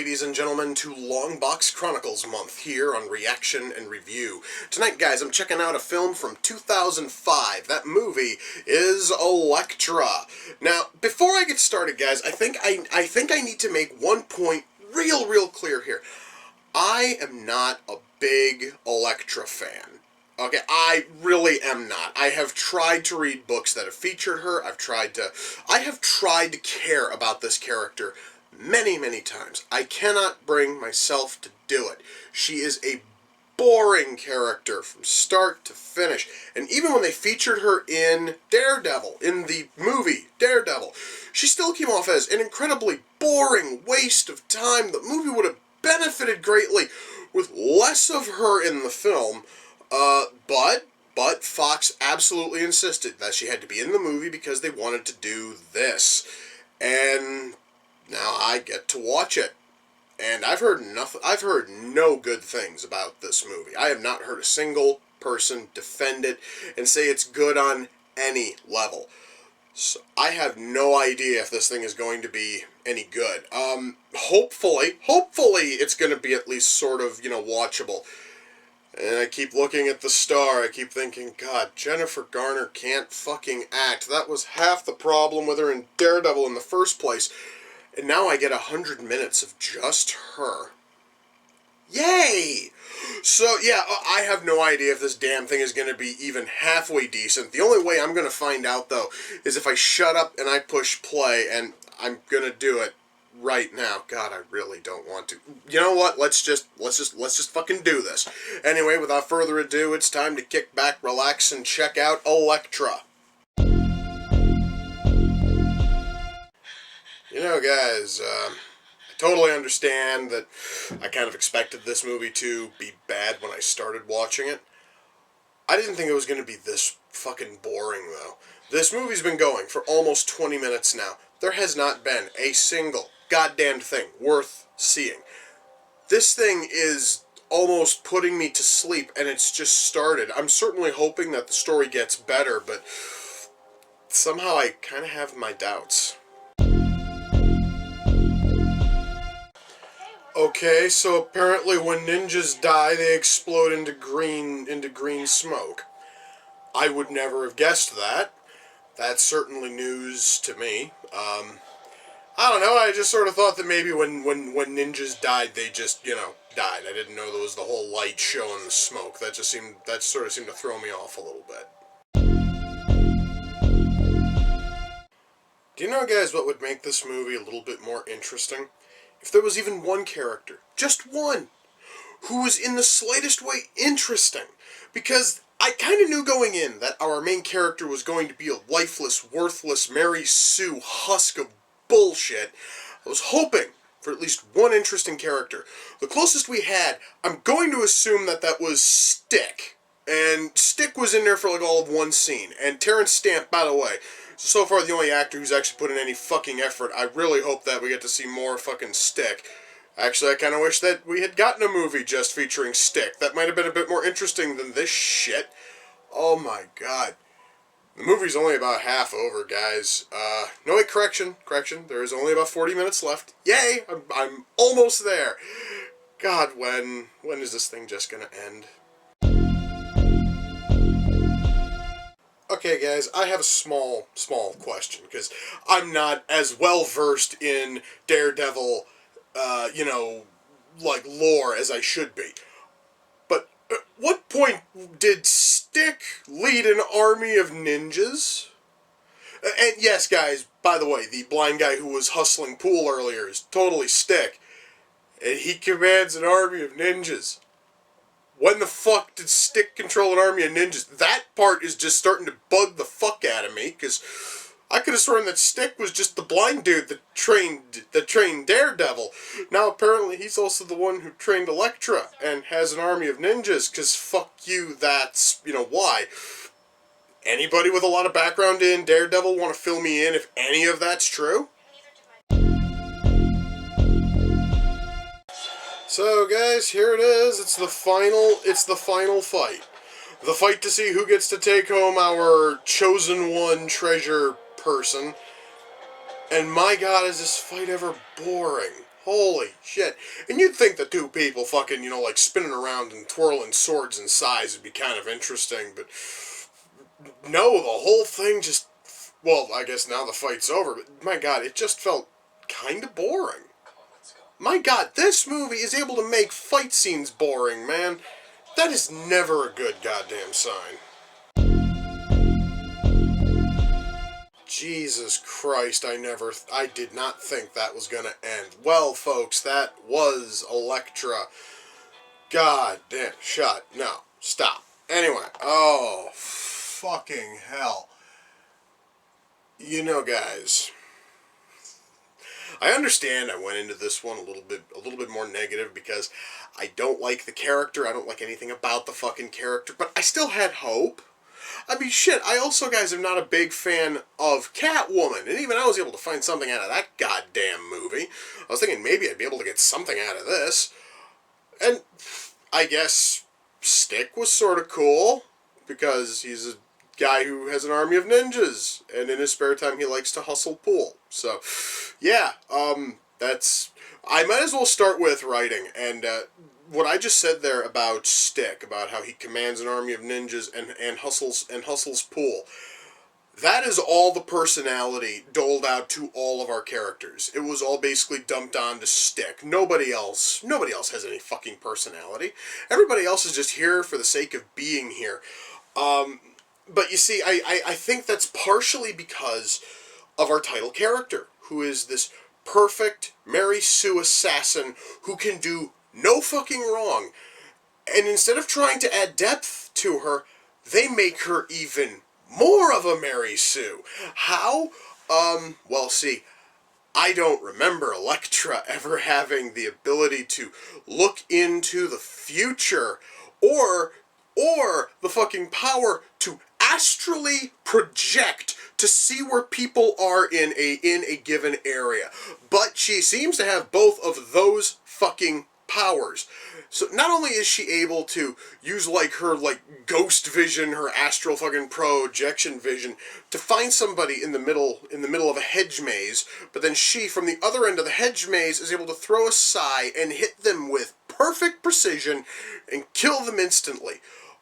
ladies and gentlemen, to Long Box Chronicles Month here on Reaction and Review. Tonight, guys, I'm checking out a film from 2005. That movie is Elektra. Now, before I get started, guys, I think I need to make one point real clear here. I am not a big Elektra fan. Okay, I really am not. I have tried to read books that have featured her. I have tried to care about this character many times. I cannot bring myself to do it. She is a boring character from start to finish. And even when they featured her in Daredevil, in the movie Daredevil, she still came off as an incredibly boring waste of time. The movie would have benefited greatly with less of her in the film. But Fox absolutely insisted that she had to be in the movie because they wanted to do this. And now I get to watch it. And I've heard no good things about this movie. I have not heard a single person defend it and say it's good on any level. So I have no idea if this thing is going to be any good. Hopefully it's going to be at least sort of, watchable. And I keep looking at the star, I keep thinking, God, Jennifer Garner can't fucking act. That was half the problem with her in Daredevil in the first place. And now I get 100 minutes of just her. Yay! So, yeah, I have no idea if this damn thing is going to be even halfway decent. The only way I'm going to find out, though, is if I shut up and I push play, and I'm going to do it right now. God, I really don't want to. You know what? Let's just fucking do this. Anyway, without further ado, it's time to kick back, relax, and check out Elektra. Guys, I totally understand that I kind of expected this movie to be bad when I started watching it. I didn't think it was going to be this fucking boring, though. This movie's been going for almost 20 minutes now. There has not been a single goddamn thing worth seeing. This thing is almost putting me to sleep, and it's just started. I'm certainly hoping that the story gets better, but somehow I kind of have my doubts. Okay, so apparently when ninjas die, they explode into green smoke. I would never have guessed that. That's certainly news to me. I don't know, I just sort of thought that maybe when ninjas died, they just, died. I didn't know there was the whole light show and the smoke. That sort of seemed to throw me off a little bit. Do you know, guys, what would make this movie a little bit more interesting? If there was even one character, just one, who was in the slightest way interesting. Because I kind of knew going in that our main character was going to be a lifeless, worthless Mary Sue husk of bullshit. I was hoping for at least one interesting character. The closest we had, I'm going to assume that was Stick. And Stick was in there for like all of one scene. And Terrence Stamp, by the way, so far the only actor who's actually put in any fucking effort. I really hope that we get to see more fucking Stick. Actually, I kind of wish that we had gotten a movie just featuring Stick. That might have been a bit more interesting than this shit. Oh my god. The movie's only about half over, guys. No, wait, correction. There is only about 40 minutes left. Yay! I'm almost there. God, when is this thing just gonna end? Okay, guys, I have a small question, because I'm not as well-versed in Daredevil, like lore as I should be. But at what point did Stick lead an army of ninjas? And yes, guys, by the way, the blind guy who was hustling pool earlier is totally Stick. And he commands an army of ninjas. When the fuck did Stick control an army of ninjas? That part is just starting to bug the fuck out of me, because I could have sworn that Stick was just the blind dude that trained Daredevil. Now apparently he's also the one who trained Elektra and has an army of ninjas, because fuck you, that's, why. Anybody with a lot of background in Daredevil want to fill me in if any of that's true? So guys, here it is. It's the final fight. The fight to see who gets to take home our chosen one treasure person. And my god, is this fight ever boring. Holy shit. And you'd think the two people fucking, like spinning around and twirling swords and sais would be kind of interesting, but no, the whole thing just, well, I guess now the fight's over, but my god, it just felt kind of boring. My god, this movie is able to make fight scenes boring, man. That is never a good goddamn sign. Jesus Christ, I did not think that was gonna end. Well, folks, that was Elektra. God damn, shut, no, stop. Anyway, oh, fucking hell. Guys, I understand I went into this one a little bit more negative because I don't like the character, I don't like anything about the fucking character, but I still had hope. I mean, shit, I also, guys, am not a big fan of Catwoman, and even I was able to find something out of that goddamn movie. I was thinking maybe I'd be able to get something out of this. And I guess Stick was sort of cool, because he's a guy who has an army of ninjas, and in his spare time he likes to hustle pool. So, yeah, I might as well start with writing, and what I just said there about Stick, about how he commands an army of ninjas and hustles pool, that is all the personality doled out to all of our characters. It was all basically dumped onto Stick. Nobody else has any fucking personality. Everybody else is just here for the sake of being here. But you see, I think that's partially because of our title character, who is this perfect Mary Sue assassin who can do no fucking wrong. And instead of trying to add depth to her, they make her even more of a Mary Sue. How? Well, see, I don't remember Elektra ever having the ability to look into the future or the fucking power to astrally project to see where people are in a given area. But she seems to have both of those fucking powers. So not only is she able to use her ghost vision, her astral fucking projection vision to find somebody in the middle of a hedge maze, but then she, from the other end of the hedge maze, is able to throw a sigh and hit them with perfect precision and kill them instantly.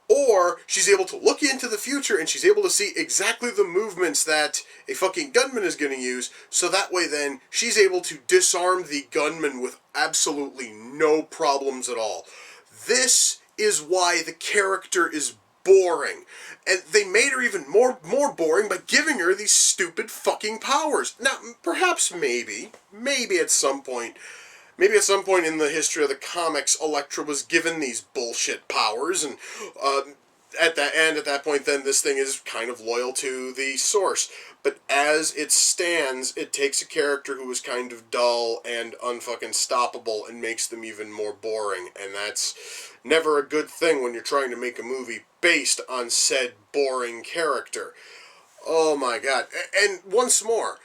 Or she's able to look into the future and she's able to see exactly the movements that a fucking gunman is going to use, so that way then she's able to disarm the gunman with absolutely no problems at all. This is why the character is boring. And they made her even more boring by giving her these stupid fucking powers. Now, perhaps maybe at some point in the history of the comics, Elektra was given these bullshit powers, and at that point, then this thing is kind of loyal to the source. But as it stands, it takes a character who is kind of dull and unfucking stoppable and makes them even more boring, and that's never a good thing when you're trying to make a movie based on said boring character. Oh my god. And once more,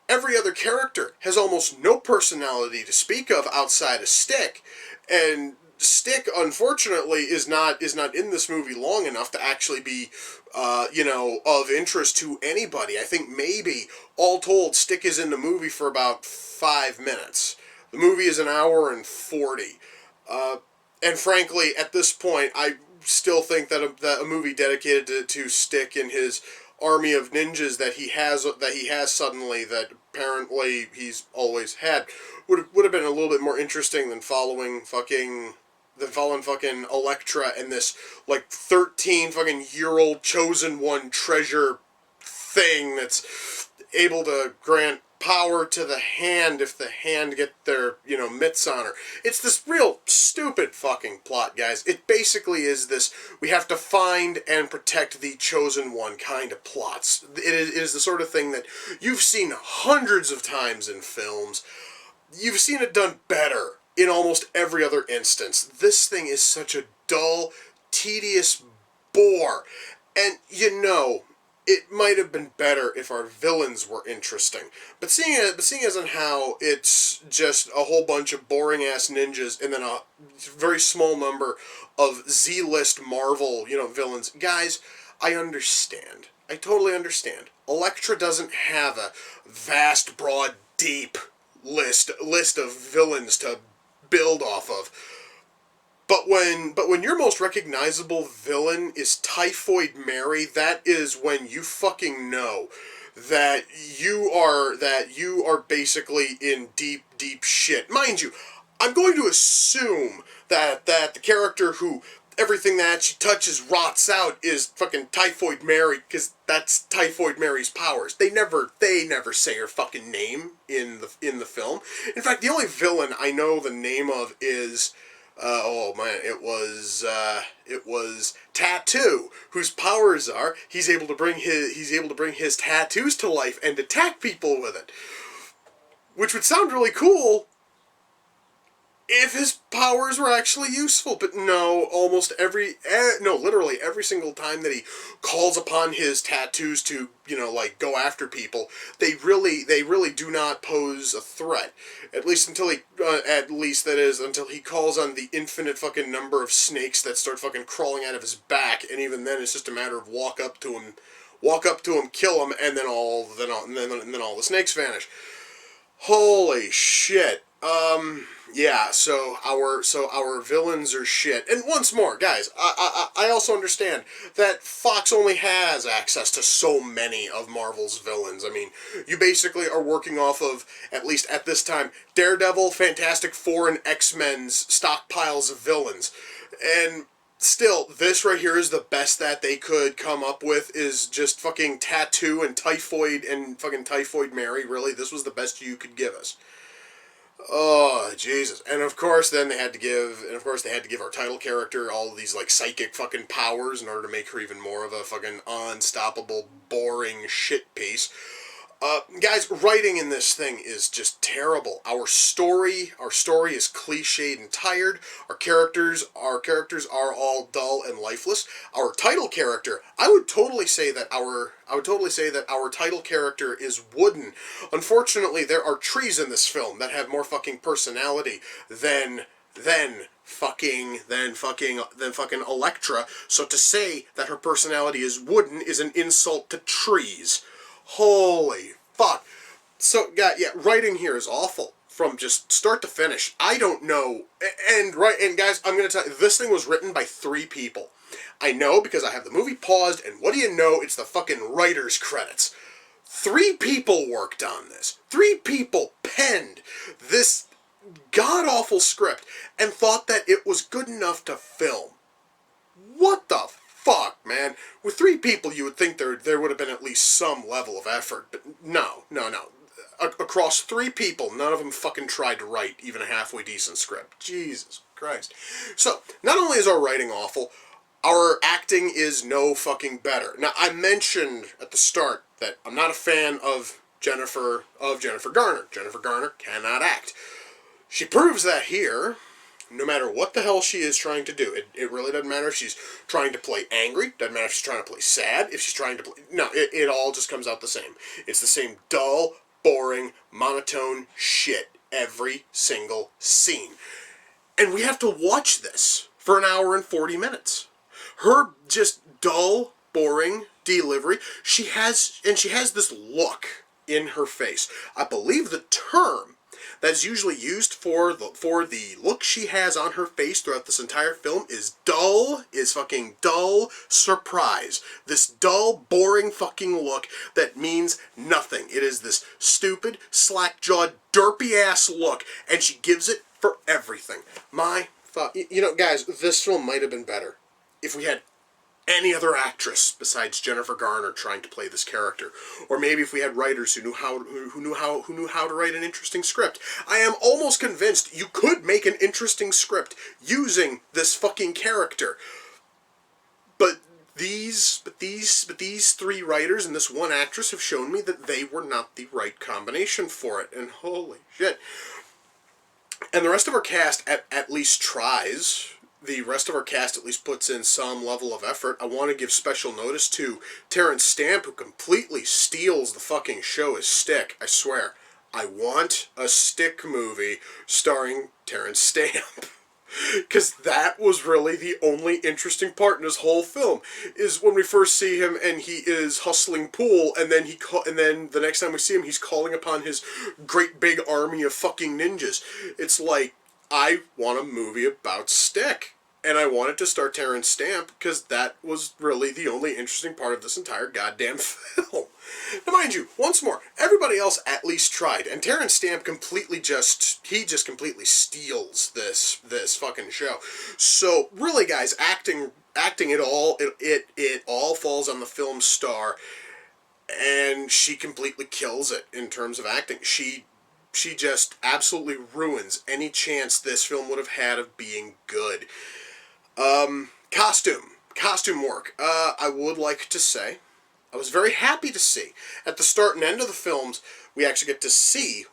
every other character has almost no personality to speak of outside of Stick, and Stick, unfortunately, is not in this movie long enough to actually be, of interest to anybody. I think maybe, all told, Stick is in the movie for about 5 minutes. The movie is an hour and 40. And frankly, at this point, I still think that a movie dedicated to Stick and his army of ninjas that he has suddenly, that apparently he's always had, would have been a little bit more interesting than following fucking Elektra and this 13 fucking year-old chosen one treasure thing that's able to grant power to the hand if the hand get their, mitts on her. It's this real stupid fucking plot, guys. It basically is this, we have to find and protect the chosen one kind of plots. It is the sort of thing that you've seen hundreds of times in films. You've seen it done better in almost every other instance. This thing is such a dull, tedious bore. And, it might have been better if our villains were interesting. But seeing as on how it's just a whole bunch of boring-ass ninjas and then a very small number of Z-list Marvel, villains, guys, I understand. I totally understand. Elektra doesn't have a vast, broad, deep list of villains to build off of. But when your most recognizable villain is Typhoid Mary, that is when you fucking know that you are basically in deep shit. Mind you, I'm going to assume that the character who everything that she touches rots out is fucking Typhoid Mary, because that's Typhoid Mary's powers. They never say her fucking name in the film. In fact, the only villain I know the name of is oh man, it was Tattoo, whose powers are he's able to bring his tattoos to life and attack people with it, which would sound really cool if his powers were actually useful. But no, literally every single time that he calls upon his tattoos to, like, go after people, they really do not pose a threat. At least until he calls on the infinite fucking number of snakes that start fucking crawling out of his back, and even then it's just a matter of walk up to him, kill him, and then all the snakes vanish. Holy shit. Yeah, so our villains are shit. And once more, guys, I also understand that Fox only has access to so many of Marvel's villains. I mean, you basically are working off of, at least at this time, Daredevil, Fantastic Four, and X-Men's stockpiles of villains. And still, this right here is the best that they could come up with, is just fucking Tattoo and Typhoid Mary. Really, this was the best you could give us. Oh, Jesus. And of course they had to give our title character all of these, like, psychic fucking powers in order to make her even more of a fucking unstoppable, boring shit piece. Guys, writing in this thing is just terrible. Our story is cliched and tired. Our characters are all dull and lifeless. Our title character, I would totally say that our title character is wooden. Unfortunately, there are trees in this film that have more fucking personality than fucking Elektra. So to say that her personality is wooden is an insult to trees. Holy fuck. So, yeah, writing here is awful. From just start to finish. I don't know. And guys, I'm going to tell you, this thing was written by 3 people. I know because I have the movie paused, and what do you know? It's the fucking writer's credits. 3 people worked on this. 3 people penned this god-awful script and thought that it was good enough to film. What the fuck, man? With 3 people, you would think there would have been at least some level of effort, but no. Across 3 people, none of them fucking tried to write even a halfway decent script. Jesus Christ. So, not only is our writing awful, our acting is no fucking better. Now, I mentioned at the start that I'm not a fan of Jennifer Garner. Jennifer Garner cannot act. She proves that here. No matter what the hell she is trying to do. It really doesn't matter if she's trying to play angry. Doesn't matter if she's trying to play sad. If she's trying to play... No, it all just comes out the same. It's the same dull, boring, monotone shit every single scene. And we have to watch this for an hour and 40 minutes. Her just dull, boring delivery. She has this look in her face. I believe the term that's usually used for the look she has on her face throughout this entire film is fucking dull surprise. This dull, boring fucking look that means nothing. It is this stupid, slack-jawed, derpy-ass look, and she gives it for everything. My fuck. Guys, this film might have been better if we had any other actress besides Jennifer Garner trying to play this character, or maybe if we had writers who knew how to write an interesting script. I am almost convinced you could make an interesting script using this fucking character. But these 3 writers and this 1 actress have shown me that they were not the right combination for it, and holy shit. And the rest of our cast at least tries. The rest of our cast at least puts in some level of effort. I want to give special notice to Terrence Stamp, who completely steals the fucking show as Stick. I swear. I want a Stick movie starring Terrence Stamp. Because that was really the only interesting part in this whole film, is when we first see him and he is hustling pool, and then and then the next time we see him, he's calling upon his great big army of fucking ninjas. It's like, I want a movie about Stick. And I wanted to star Terrence Stamp because that was really the only interesting part of this entire goddamn film. Now, mind you, once more, everybody else at least tried, and Terrence Stamp completely completely steals this fucking show. So really, guys, acting it all falls on the film star, and she completely kills it in terms of acting. She just absolutely ruins any chance this film would have had of being good. Costume work. I would like to say, I was very happy to see at the start and end of the films we actually get to see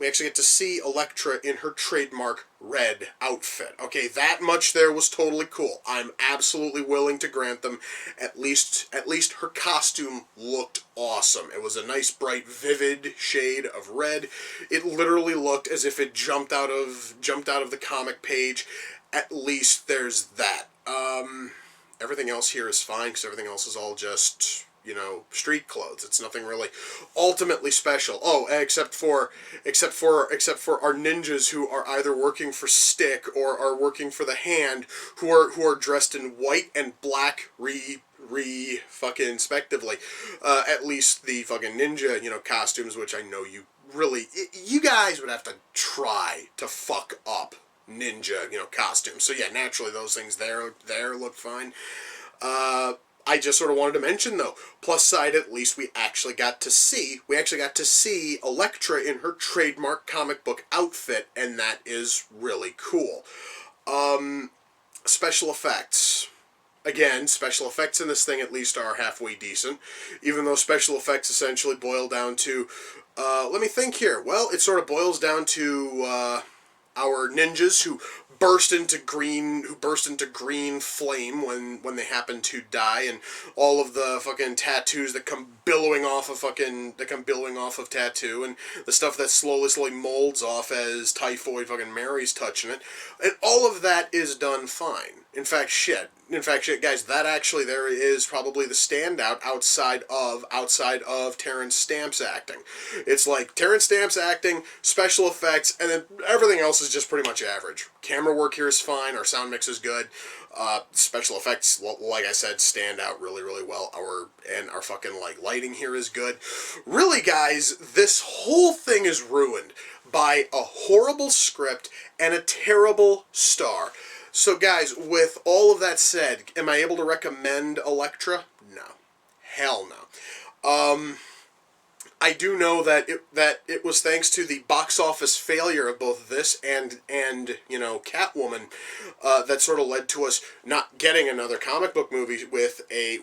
Elektra in her trademark red outfit. Okay, that much there was totally cool. I'm absolutely willing to grant them. At least her costume looked awesome. It was a nice, bright, vivid shade of red. It literally looked as if it jumped out of the comic page. At least there's that. Everything else here is fine because everything else is all just, street clothes. It's nothing really ultimately special. Oh, except for our ninjas who are either working for Stick or are working for the Hand, who are dressed in white and black fucking respectively. At least the fucking ninja, costumes, which I know you guys would have to try to fuck up ninja, costumes. So yeah, naturally those things there look fine. I just sort of wanted to mention though, plus side, at least we actually got to see Elektra in her trademark comic book outfit, and that is really cool. Special effects. Again, special effects in this thing at least are halfway decent, even though special effects essentially boil down to, let me think here. Well, it sort of boils down to, our ninjas who burst into green flame when they happen to die, and all of the fucking tattoos that come billowing off of tattoo, and the stuff that slowly molds off as Typhoid fucking Mary's touching it, and all of that is done fine. In fact, shit, guys, that actually there is probably the standout outside of Terrence Stamp's acting. It's like Terrence Stamp's acting, special effects, and then everything else is just pretty much average. Camera work here is fine. Our sound mix is good. Special effects, like I said, stand out really, really well. Our fucking lighting here is good. Really, guys, this whole thing is ruined by a horrible script and a terrible star. So guys, with all of that said, am I able to recommend Elektra? No. Hell no. I do know that it was thanks to the box office failure of both this and Catwoman that sort of led to us not getting another comic book movie with a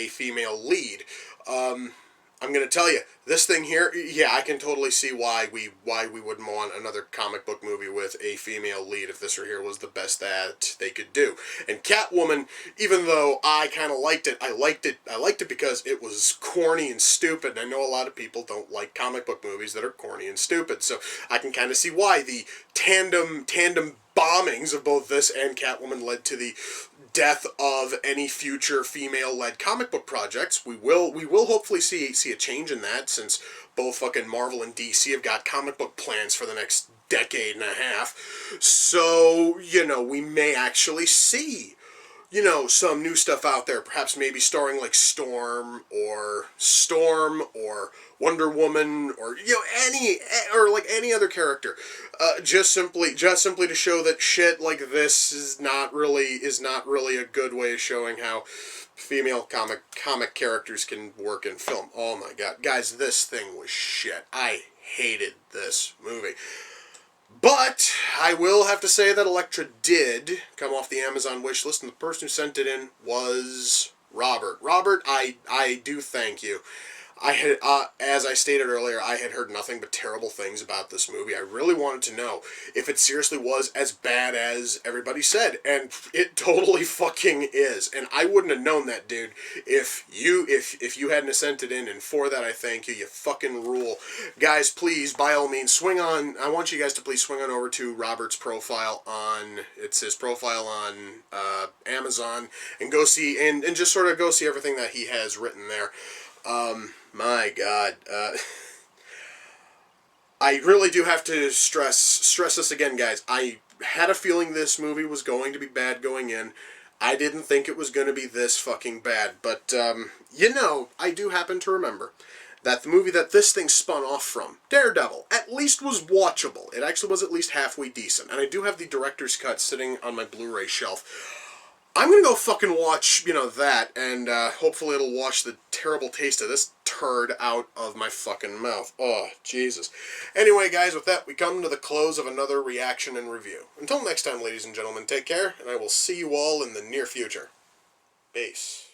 female lead. I'm going to tell you, this thing here, yeah, I can totally see why we wouldn't want another comic book movie with a female lead if this right here was the best that they could do. And Catwoman, even though I kind of liked it, I liked it because it was corny and stupid, and I know a lot of people don't like comic book movies that are corny and stupid, so I can kind of see why the tandem bombings of both this and Catwoman led to the death of any future female-led comic book projects. We will hopefully see a change in that, since both fucking Marvel and DC have got comic book plans for the next decade and a half. So, we may actually see, some new stuff out there, perhaps maybe starring like Storm or Wonder Woman, or any other character, just simply to show that shit like this is not really a good way of showing how female comic characters can work in film. Oh my god, guys, this thing was shit. I hated this movie. But I will have to say that Elektra did come off the Amazon wish list, and the person who sent it in was Robert. Robert, I do thank you. I had, as I stated earlier, I had heard nothing but terrible things about this movie. I really wanted to know if it seriously was as bad as everybody said, and it totally fucking is. And I wouldn't have known that, dude, if you hadn't sent it in. And for that, I thank you. You fucking rule, guys. Please, by all means, swing on. I want you guys to please swing on over to Robert's profile on. It's his profile on Amazon, and go see and just sort of go see everything that he has written there. My God, I really do have to stress this again, guys. I had a feeling this movie was going to be bad going in. I didn't think it was going to be this fucking bad, but, you know, I do happen to remember that the movie that this thing spun off from, Daredevil, at least was watchable. It actually was at least halfway decent, and I do have the director's cut sitting on my Blu-ray shelf. I'm gonna go fucking watch, you know, that, and hopefully it'll wash the terrible taste of this turd out of my fucking mouth. Oh, Jesus. Anyway, guys, with that, we come to the close of another reaction and review. Until next time, ladies and gentlemen, take care, and I will see you all in the near future. Peace.